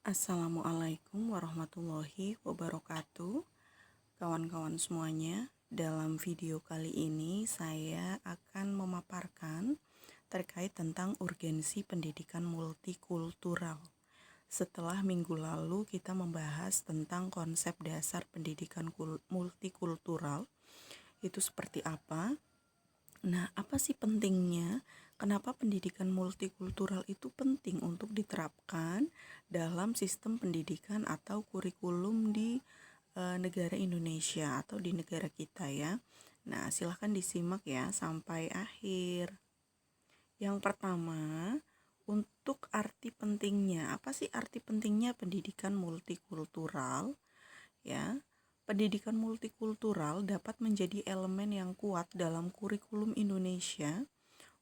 Assalamualaikum warahmatullahi wabarakatuh. Kawan-kawan semuanya, dalam video kali ini saya akan memaparkan terkait tentang urgensi pendidikan multikultural. Setelah minggu lalu kita membahas tentang konsep dasar pendidikan multikultural, itu seperti apa? Nah, apa sih pentingnya? Kenapa pendidikan multikultural itu penting untuk diterapkan dalam sistem pendidikan atau kurikulum di negara Indonesia atau di negara kita ya? Nah, silahkan disimak ya sampai akhir. Yang pertama, untuk arti pentingnya. Apa sih arti pentingnya pendidikan multikultural? Ya, pendidikan multikultural dapat menjadi elemen yang kuat dalam kurikulum Indonesia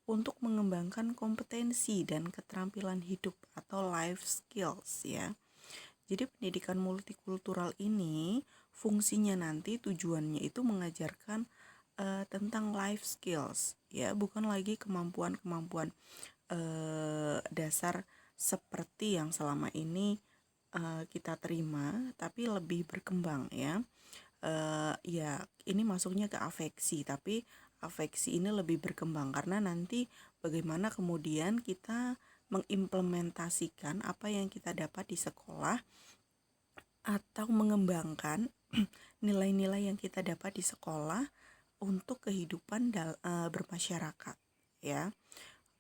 untuk mengembangkan kompetensi dan keterampilan hidup atau life skills ya. Jadi pendidikan multikultural ini fungsinya nanti tujuannya itu mengajarkan tentang life skills ya, bukan lagi kemampuan-kemampuan dasar seperti yang selama ini kita terima, tapi lebih berkembang ya. Ya ini masuknya ke afeksi, tapi afeksi ini lebih berkembang karena nanti bagaimana kemudian kita mengimplementasikan apa yang kita dapat di sekolah atau mengembangkan nilai-nilai yang kita dapat di sekolah untuk kehidupan bermasyarakat ya.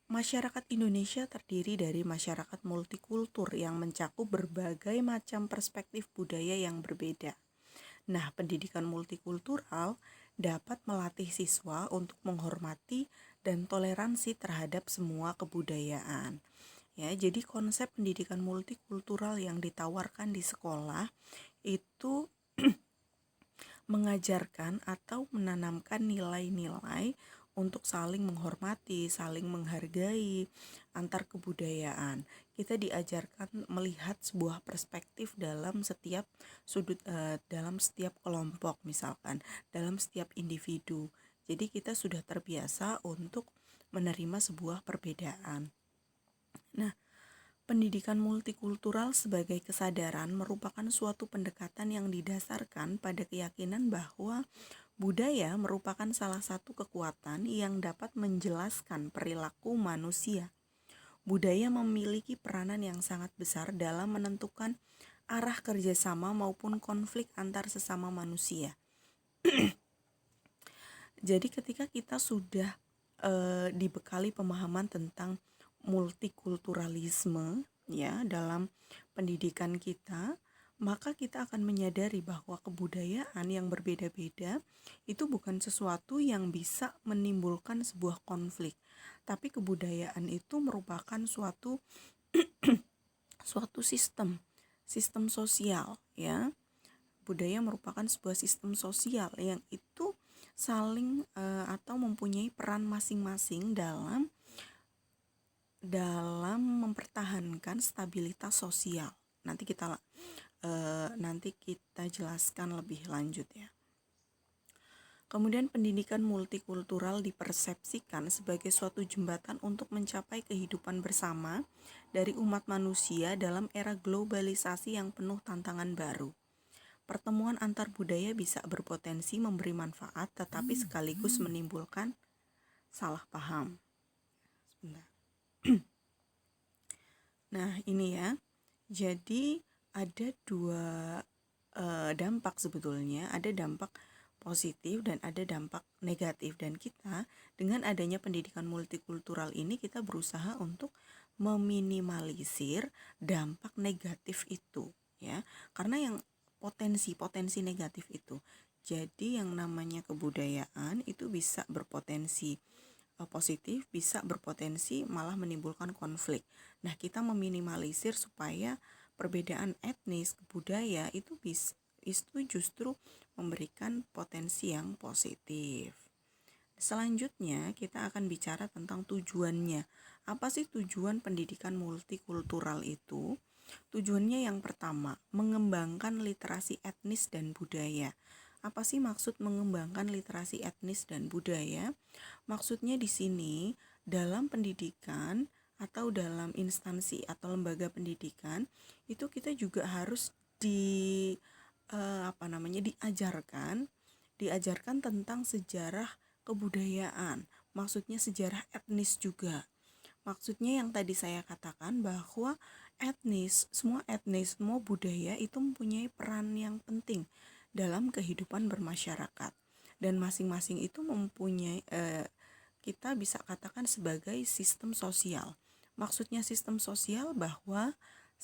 Masyarakat Indonesia terdiri dari masyarakat multikultur yang mencakup berbagai macam perspektif budaya yang berbeda. Nah, pendidikan multikultural dapat melatih siswa untuk menghormati dan toleransi terhadap semua kebudayaan. Ya, jadi konsep pendidikan multikultural yang ditawarkan di sekolah itu mengajarkan atau menanamkan nilai-nilai untuk saling menghormati, saling menghargai antar kebudayaan. Kita diajarkan melihat sebuah perspektif dalam setiap sudut, dalam setiap kelompok misalkan, dalam setiap individu. Jadi kita sudah terbiasa untuk menerima sebuah perbedaan. Nah, pendidikan multikultural sebagai kesadaran merupakan suatu pendekatan yang didasarkan pada keyakinan bahwa budaya merupakan salah satu kekuatan yang dapat menjelaskan perilaku manusia. Budaya memiliki peranan yang sangat besar dalam menentukan arah kerjasama maupun konflik antar sesama manusia. Jadi ketika kita sudah dibekali pemahaman tentang multikulturalisme ya dalam pendidikan kita, maka kita akan menyadari bahwa kebudayaan yang berbeda-beda itu bukan sesuatu yang bisa menimbulkan sebuah konflik, tapi kebudayaan itu merupakan suatu sistem sosial ya. Budaya merupakan sebuah sistem sosial yang itu saling atau mempunyai peran masing-masing dalam mempertahankan stabilitas sosial. Nanti kita jelaskan lebih lanjut ya. Kemudian pendidikan multikultural dipersepsikan sebagai suatu jembatan untuk mencapai kehidupan bersama dari umat manusia dalam era globalisasi yang penuh tantangan baru. Pertemuan antar budaya bisa berpotensi memberi manfaat tetapi sekaligus menimbulkan salah paham. Sebentar. Nah ini ya, jadi ada dua dampak sebetulnya, ada dampak positif dan ada dampak negatif, dan kita dengan adanya pendidikan multikultural ini kita berusaha untuk meminimalisir dampak negatif itu ya, karena yang potensi negatif itu. Jadi yang namanya kebudayaan itu bisa berpotensi positif, bisa berpotensi malah menimbulkan konflik. Nah, kita meminimalisir supaya perbedaan etnis, budaya itu justru memberikan potensi yang positif. Selanjutnya, kita akan bicara tentang tujuannya. Apa sih tujuan pendidikan multikultural itu? Tujuannya yang pertama, mengembangkan literasi etnis dan budaya. Apa sih maksud mengembangkan literasi etnis dan budaya? Maksudnya di sini dalam pendidikan atau dalam instansi atau lembaga pendidikan, itu kita juga harus diajarkan tentang sejarah kebudayaan, maksudnya sejarah etnis juga. Maksudnya yang tadi saya katakan bahwa semua budaya itu mempunyai peran yang penting dalam kehidupan bermasyarakat, dan masing-masing itu mempunyai kita bisa katakan sebagai sistem sosial. Maksudnya sistem sosial bahwa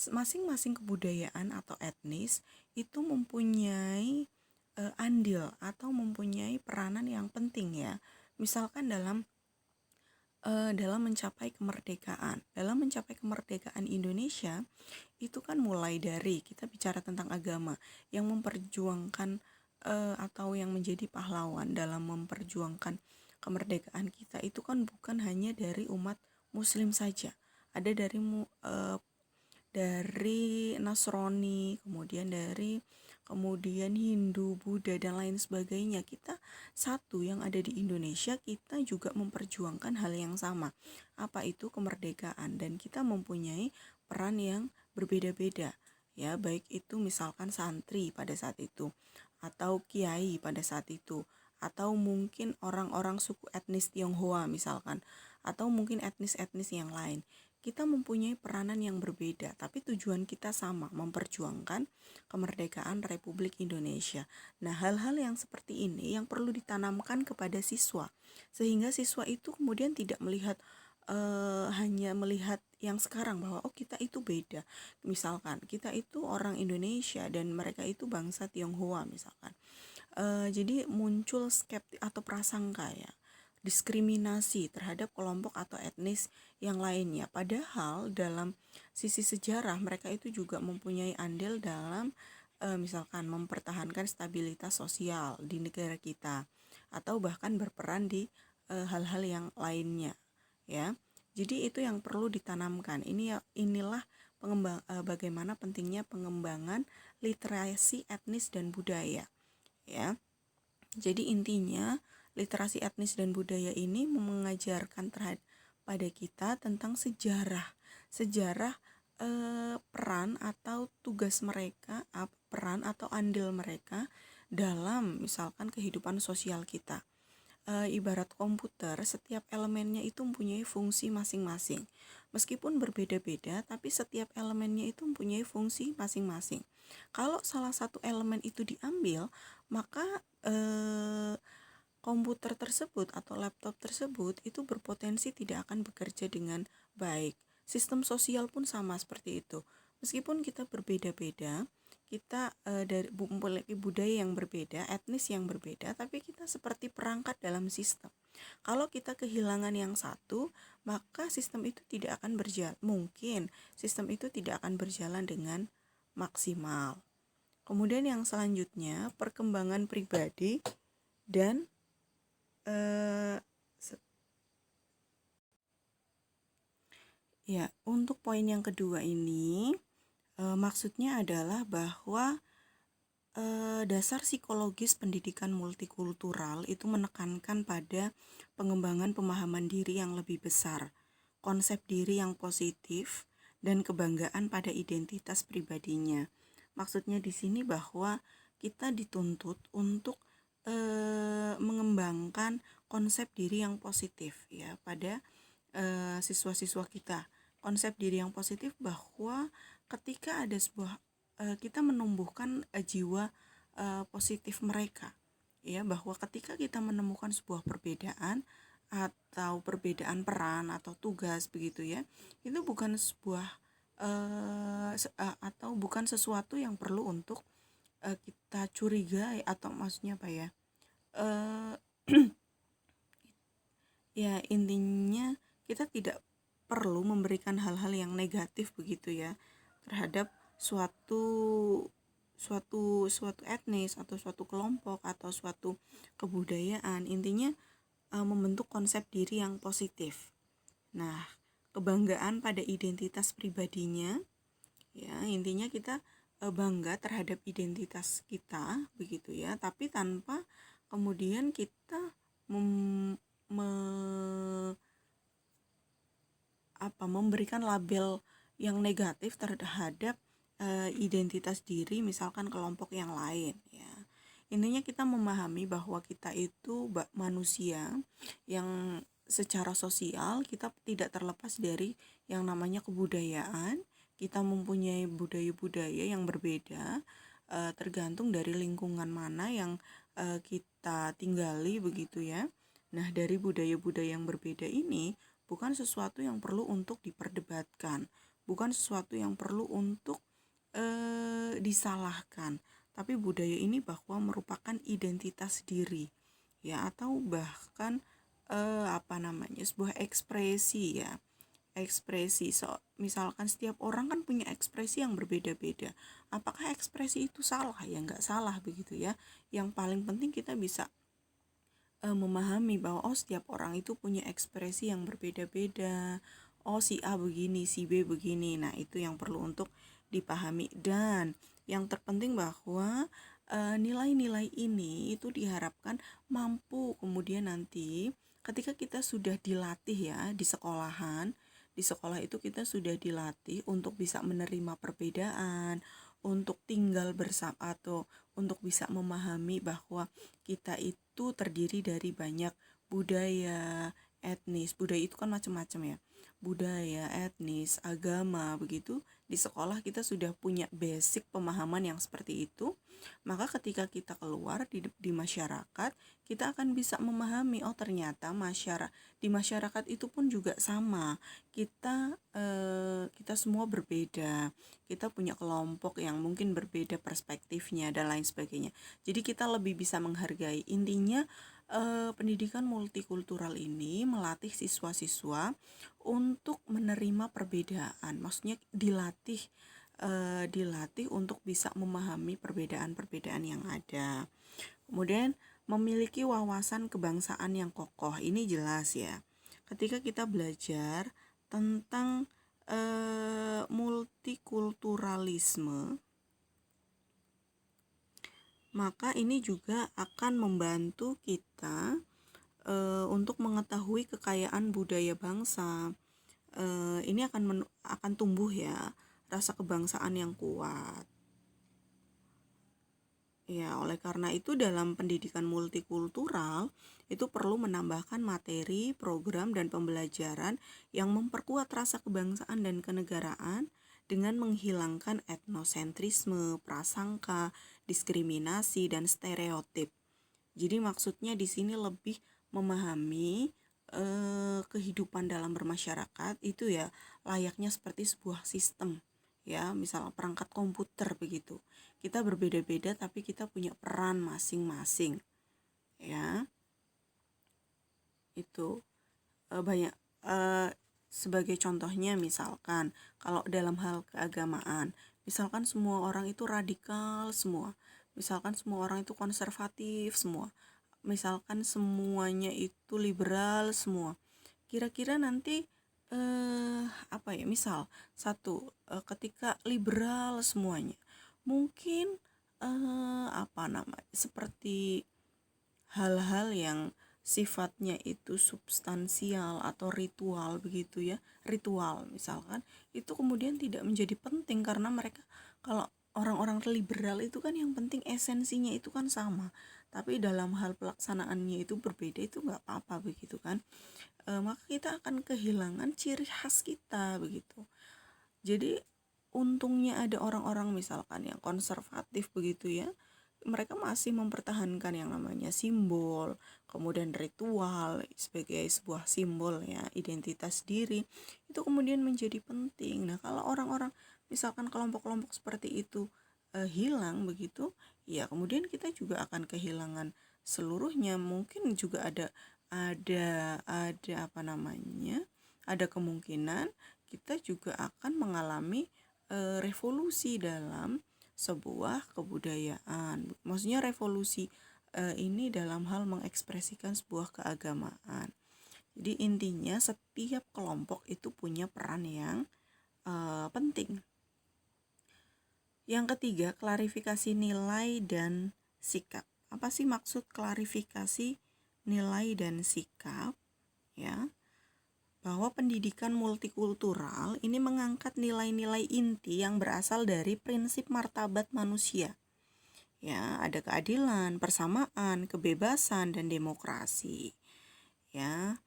masing-masing kebudayaan atau etnis itu mempunyai andil atau mempunyai peranan yang penting ya. Misalkan dalam mencapai kemerdekaan. Dalam mencapai kemerdekaan Indonesia itu kan mulai dari kita bicara tentang agama yang memperjuangkan atau yang menjadi pahlawan dalam memperjuangkan kemerdekaan kita itu kan bukan hanya dari umat Muslim saja. Ada dari Nasrani, kemudian Hindu, Buddha dan lain sebagainya. Kita satu yang ada di Indonesia, kita juga memperjuangkan hal yang sama. Apa itu kemerdekaan, dan kita mempunyai peran yang berbeda-beda. Ya, baik itu misalkan santri pada saat itu atau kiai pada saat itu, atau mungkin orang-orang suku etnis Tionghoa misalkan, atau mungkin etnis-etnis yang lain. Kita mempunyai peranan yang berbeda, tapi tujuan kita sama, memperjuangkan kemerdekaan Republik Indonesia. Nah, hal-hal yang seperti ini yang perlu ditanamkan kepada siswa, sehingga siswa itu kemudian tidak hanya melihat yang sekarang bahwa kita itu beda. Misalkan kita itu orang Indonesia dan mereka itu bangsa Tionghoa misalkan. Jadi muncul skeptis atau prasangka ya, diskriminasi terhadap kelompok atau etnis yang lainnya. Padahal dalam sisi sejarah mereka itu juga mempunyai andil dalam misalkan mempertahankan stabilitas sosial di negara kita, atau bahkan berperan di hal-hal yang lainnya ya. Jadi itu yang perlu ditanamkan. Inilah bagaimana pentingnya pengembangan literasi etnis dan budaya ya. Jadi intinya literasi etnis dan budaya ini mengajarkan pada kita tentang sejarah peran atau tugas mereka, peran atau andil mereka dalam misalkan kehidupan sosial kita. Ibarat komputer, setiap elemennya itu mempunyai fungsi masing-masing. Meskipun berbeda-beda, tapi setiap elemennya itu mempunyai fungsi masing-masing. Kalau salah satu elemen itu diambil, maka komputer tersebut atau laptop tersebut itu berpotensi tidak akan bekerja dengan baik. Sistem sosial pun sama seperti itu. Meskipun kita berbeda-beda, kita memiliki budaya yang berbeda, etnis yang berbeda, tapi kita seperti perangkat dalam sistem. Kalau kita kehilangan yang satu, maka sistem itu tidak akan berjalan. Mungkin sistem itu tidak akan berjalan dengan maksimal. Kemudian yang selanjutnya, perkembangan pribadi dan untuk poin yang kedua ini maksudnya adalah bahwa dasar psikologis pendidikan multikultural itu menekankan pada pengembangan pemahaman diri yang lebih besar, konsep diri yang positif, dan kebanggaan pada identitas pribadinya. Maksudnya di sini bahwa kita dituntut untuk mengembangkan konsep diri yang positif ya pada siswa-siswa kita. Konsep diri yang positif bahwa ketika ada kita menumbuhkan jiwa positif mereka ya, bahwa ketika kita menemukan sebuah perbedaan atau perbedaan peran atau tugas begitu ya, itu bukan atau bukan sesuatu yang perlu untuk kita curigai, atau maksudnya apa ya, ya intinya kita tidak perlu memberikan hal-hal yang negatif begitu ya terhadap suatu etnis atau suatu kelompok atau suatu kebudayaan. Intinya membentuk konsep diri yang positif. Nah, kebanggaan pada identitas pribadinya ya, intinya kita bangga terhadap identitas kita begitu ya, tapi tanpa kemudian kita memberikan label yang negatif terhadap identitas diri misalkan kelompok yang lain ya. Intinya kita memahami bahwa kita itu manusia yang secara sosial kita tidak terlepas dari yang namanya kebudayaan. Kita mempunyai budaya-budaya yang berbeda tergantung dari lingkungan mana yang kita tinggali begitu ya. Nah, dari budaya-budaya yang berbeda ini bukan sesuatu yang perlu untuk diperdebatkan, bukan sesuatu yang perlu untuk disalahkan, tapi budaya ini bahwa merupakan identitas diri ya, atau bahkan sebuah ekspresi ya, ekspresi. Misalkan setiap orang kan punya ekspresi yang berbeda-beda. Apakah ekspresi itu salah? Ya nggak salah begitu ya. Yang paling penting kita bisa memahami bahwa setiap orang itu punya ekspresi yang berbeda-beda. Si A begini, si B begini. Nah, itu yang perlu untuk dipahami. Dan yang terpenting bahwa nilai-nilai ini itu diharapkan mampu kemudian nanti ketika kita sudah dilatih ya di sekolahan, di sekolah itu kita sudah dilatih untuk bisa menerima perbedaan, untuk tinggal bersama, atau untuk bisa memahami bahwa kita itu terdiri dari banyak budaya, etnis. Budaya itu kan macam-macam ya. Budaya, etnis, agama, begitu. Di sekolah kita sudah punya basic pemahaman yang seperti itu. Maka ketika kita keluar di masyarakat, kita akan bisa memahami ternyata di masyarakat itu pun juga sama. Kita semua berbeda. Kita punya kelompok yang mungkin berbeda perspektifnya dan lain sebagainya. Jadi kita lebih bisa menghargai. Intinya pendidikan multikultural ini melatih siswa-siswa untuk menerima perbedaan. Maksudnya dilatih untuk bisa memahami perbedaan-perbedaan yang ada. Kemudian memiliki wawasan kebangsaan yang kokoh. Ini jelas ya. Ketika kita belajar tentang multikulturalisme, maka ini juga akan membantu kita untuk mengetahui kekayaan budaya bangsa. Ini akan tumbuh ya rasa kebangsaan yang kuat. Ya, oleh karena itu dalam pendidikan multikultural itu perlu menambahkan materi, program, dan pembelajaran yang memperkuat rasa kebangsaan dan kenegaraan dengan menghilangkan etnosentrisme, prasangka, diskriminasi, dan stereotip. Jadi maksudnya di sini lebih memahami kehidupan dalam bermasyarakat itu ya layaknya seperti sebuah sistem ya, misal perangkat komputer begitu. Kita berbeda-beda tapi kita punya peran masing-masing ya. Itu banyak sebagai contohnya misalkan kalau dalam hal keagamaan, misalkan semua orang itu radikal semua, misalkan semua orang itu konservatif semua, misalkan semuanya itu liberal semua. Kira-kira nanti misal ketika liberal semuanya mungkin seperti hal-hal yang sifatnya itu substansial atau ritual begitu ya, ritual misalkan itu kemudian tidak menjadi penting karena mereka, kalau orang-orang liberal itu kan yang penting esensinya itu kan sama, tapi dalam hal pelaksanaannya itu berbeda, itu nggak apa-apa begitu kan. Maka kita akan kehilangan ciri khas kita begitu. Jadi untungnya ada orang-orang misalkan yang konservatif begitu ya, mereka masih mempertahankan yang namanya simbol, kemudian ritual sebagai sebuah simbol ya, identitas diri itu kemudian menjadi penting. Nah, kalau orang-orang misalkan kelompok-kelompok seperti itu hilang begitu, ya kemudian kita juga akan kehilangan seluruhnya. Mungkin juga ada ada kemungkinan kita juga akan mengalami revolusi dalam sebuah kebudayaan. Maksudnya revolusi ini dalam hal mengekspresikan sebuah keagamaan. Jadi intinya setiap kelompok itu punya peran yang penting. Yang ketiga, klarifikasi nilai dan sikap. Apa sih maksud klarifikasi nilai dan sikap? Ya, bahwa pendidikan multikultural ini mengangkat nilai-nilai inti yang berasal dari prinsip martabat manusia. Ya, ada keadilan, persamaan, kebebasan, dan demokrasi. Ya,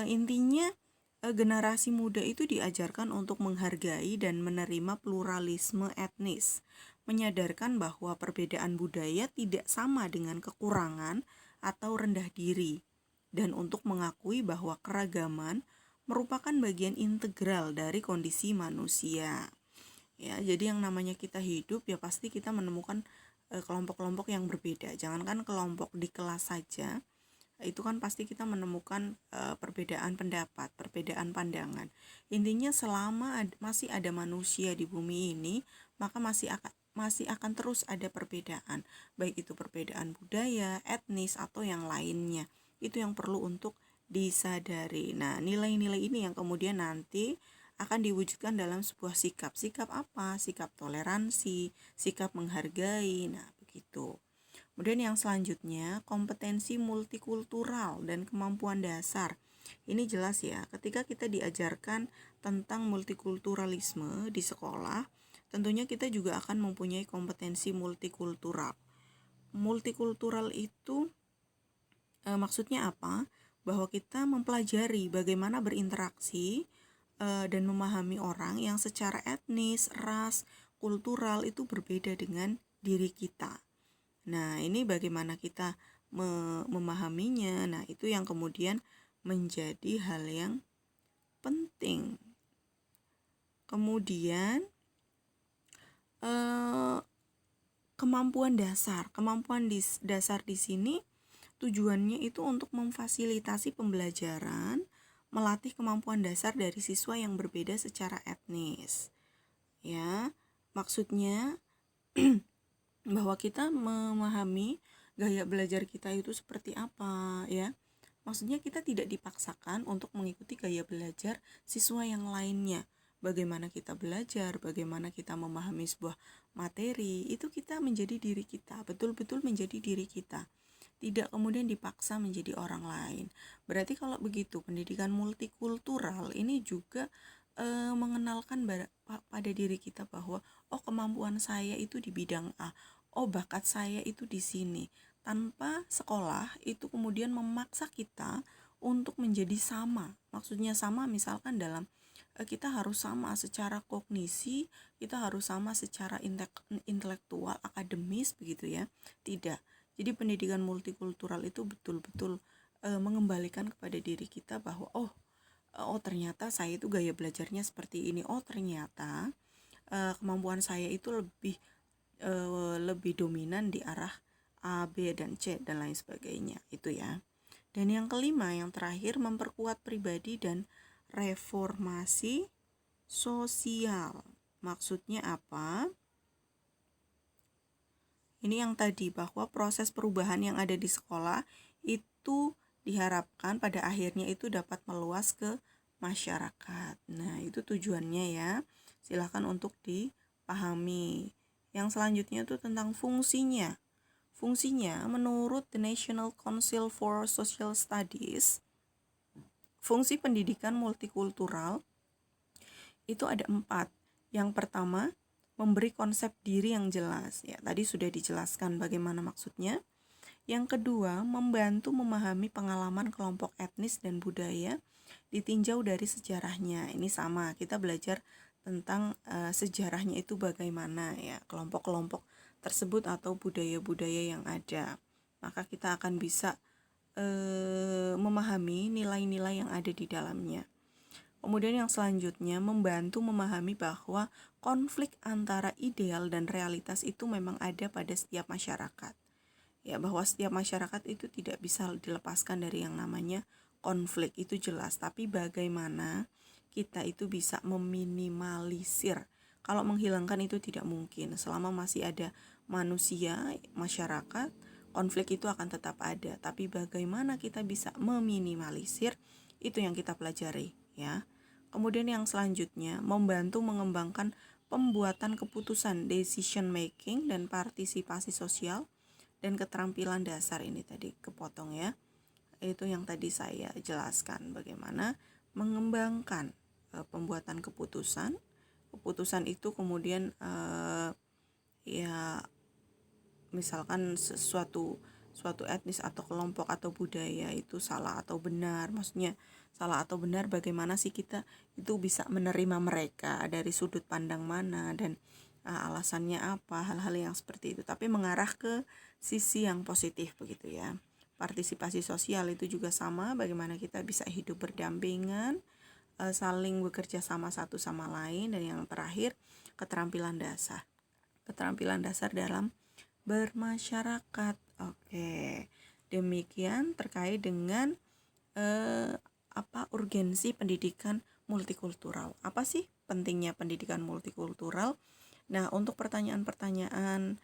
intinya generasi muda itu diajarkan untuk menghargai dan menerima pluralisme etnis, menyadarkan bahwa perbedaan budaya tidak sama dengan kekurangan atau rendah diri, dan untuk mengakui bahwa keragaman merupakan bagian integral dari kondisi manusia. Ya, jadi yang namanya kita hidup ya pasti kita menemukan kelompok-kelompok yang berbeda. Jangankan kelompok di kelas saja, itu kan pasti kita menemukan perbedaan pendapat, perbedaan pandangan. Intinya selama masih ada manusia di bumi ini, maka masih akan terus ada perbedaan, baik itu perbedaan budaya, etnis atau yang lainnya. Itu yang perlu untuk disadari. Nah, nilai-nilai ini yang kemudian nanti akan diwujudkan dalam sebuah sikap. Sikap apa? Sikap toleransi, sikap menghargai. Nah, begitu. Kemudian yang selanjutnya, kompetensi multikultural dan kemampuan dasar. Ini jelas ya, ketika kita diajarkan tentang multikulturalisme di sekolah, tentunya kita juga akan mempunyai kompetensi multikultural. Multikultural itu maksudnya apa? Bahwa kita mempelajari bagaimana berinteraksi dan memahami orang yang secara etnis, ras, kultural itu berbeda dengan diri kita. Nah, ini bagaimana kita memahaminya. Nah, itu yang kemudian menjadi hal yang penting. Kemudian kemampuan dasar. Kemampuan dasar di sini tujuannya itu untuk memfasilitasi pembelajaran, melatih kemampuan dasar dari siswa yang berbeda secara etnis. Ya, maksudnya bahwa kita memahami gaya belajar kita itu seperti apa, ya. Maksudnya kita tidak dipaksakan untuk mengikuti gaya belajar siswa yang lainnya. Bagaimana kita belajar, bagaimana kita memahami sebuah materi, itu kita menjadi diri kita, betul-betul menjadi diri kita. Tidak kemudian dipaksa menjadi orang lain. Berarti kalau begitu, pendidikan multikultural ini juga mengenalkan pada diri kita bahwa oh, kemampuan saya itu di bidang A, oh, bakat saya itu di sini. Tanpa sekolah itu kemudian memaksa kita untuk menjadi sama. Maksudnya sama misalkan dalam kita harus sama secara kognisi, kita harus sama secara intelektual, akademis begitu ya. Tidak. Jadi pendidikan multikultural itu betul-betul mengembalikan kepada diri kita bahwa oh ternyata saya itu gaya belajarnya seperti ini. Oh, ternyata kemampuan saya itu lebih dominan di arah A, B, dan C dan lain sebagainya. Itu ya. Dan yang kelima, yang terakhir, memperkuat pribadi dan reformasi sosial. Maksudnya apa? Ini yang tadi, bahwa proses perubahan yang ada di sekolah itu diharapkan pada akhirnya itu dapat meluas ke masyarakat. Nah, itu tujuannya ya. Silakan untuk dipahami. Yang selanjutnya itu tentang fungsinya. Fungsinya menurut The National Council for Social Studies, fungsi pendidikan multikultural itu ada 4. Yang pertama, memberi konsep diri yang jelas. Ya, tadi sudah dijelaskan bagaimana maksudnya. Yang kedua, membantu memahami pengalaman kelompok etnis dan budaya ditinjau dari sejarahnya. Ini sama, kita belajar tentang sejarahnya itu bagaimana ya, kelompok-kelompok tersebut atau budaya-budaya yang ada. Maka kita akan bisa memahami nilai-nilai yang ada di dalamnya. Kemudian yang selanjutnya, membantu memahami bahwa konflik antara ideal dan realitas itu memang ada pada setiap masyarakat. Ya, bahwa setiap masyarakat itu tidak bisa dilepaskan dari yang namanya konflik, itu jelas. Tapi bagaimana kita itu bisa meminimalisir. Kalau menghilangkan itu tidak mungkin. Selama masih ada manusia, masyarakat, konflik itu akan tetap ada. Tapi bagaimana kita bisa meminimalisir, itu yang kita pelajari, ya. Kemudian yang selanjutnya, membantu mengembangkan pembuatan keputusan, decision making, dan partisipasi sosial, dan keterampilan dasar. Ini tadi kepotong ya. Itu yang tadi saya jelaskan bagaimana mengembangkan pembuatan keputusan. Keputusan itu kemudian ya misalkan suatu etnis atau kelompok atau budaya itu salah atau benar, maksudnya salah atau benar bagaimana sih kita itu bisa menerima mereka dari sudut pandang mana dan alasannya apa, hal-hal yang seperti itu, tapi mengarah ke sisi yang positif begitu ya. Partisipasi sosial itu juga sama, bagaimana kita bisa hidup berdampingan, saling bekerja sama satu sama lain, dan yang terakhir keterampilan dasar. Keterampilan dasar dalam bermasyarakat. Oke, demikian terkait dengan urgensi pendidikan multikultural. Apa sih pentingnya pendidikan multikultural? Nah, untuk pertanyaan-pertanyaan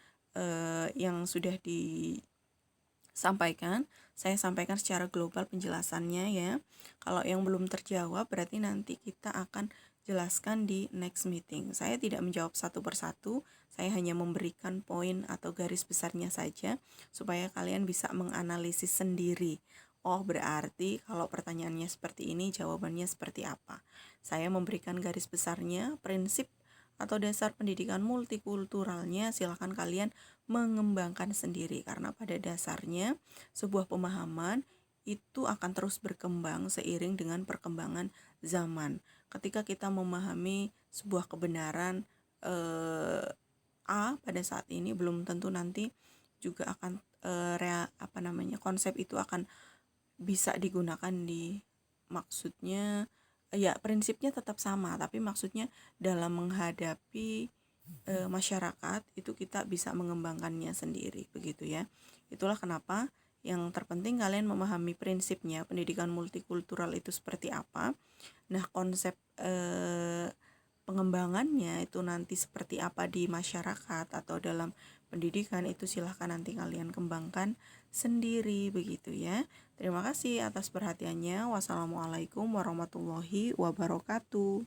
yang sudah disampaikan, saya sampaikan secara global penjelasannya ya. Kalau yang belum terjawab berarti nanti kita akan jelaskan di next meeting. Saya tidak menjawab satu persatu, saya hanya memberikan poin atau garis besarnya saja supaya kalian bisa menganalisis sendiri. Oh, berarti kalau pertanyaannya seperti ini, jawabannya seperti apa? Saya memberikan garis besarnya, prinsip atau dasar pendidikan multikulturalnya silakan kalian mengembangkan sendiri, karena pada dasarnya sebuah pemahaman itu akan terus berkembang seiring dengan perkembangan zaman. Ketika kita memahami sebuah kebenaran A pada saat ini, belum tentu nanti juga akan konsep itu akan bisa digunakan di, maksudnya ya prinsipnya tetap sama, tapi maksudnya dalam menghadapi masyarakat itu kita bisa mengembangkannya sendiri begitu ya. Itulah kenapa yang terpenting kalian memahami prinsipnya pendidikan multikultural itu seperti apa. Nah, konsep pengembangannya itu nanti seperti apa di masyarakat atau dalam pendidikan itu silahkan nanti kalian kembangkan sendiri begitu ya. Terima kasih atas perhatiannya. Wassalamualaikum warahmatullahi wabarakatuh.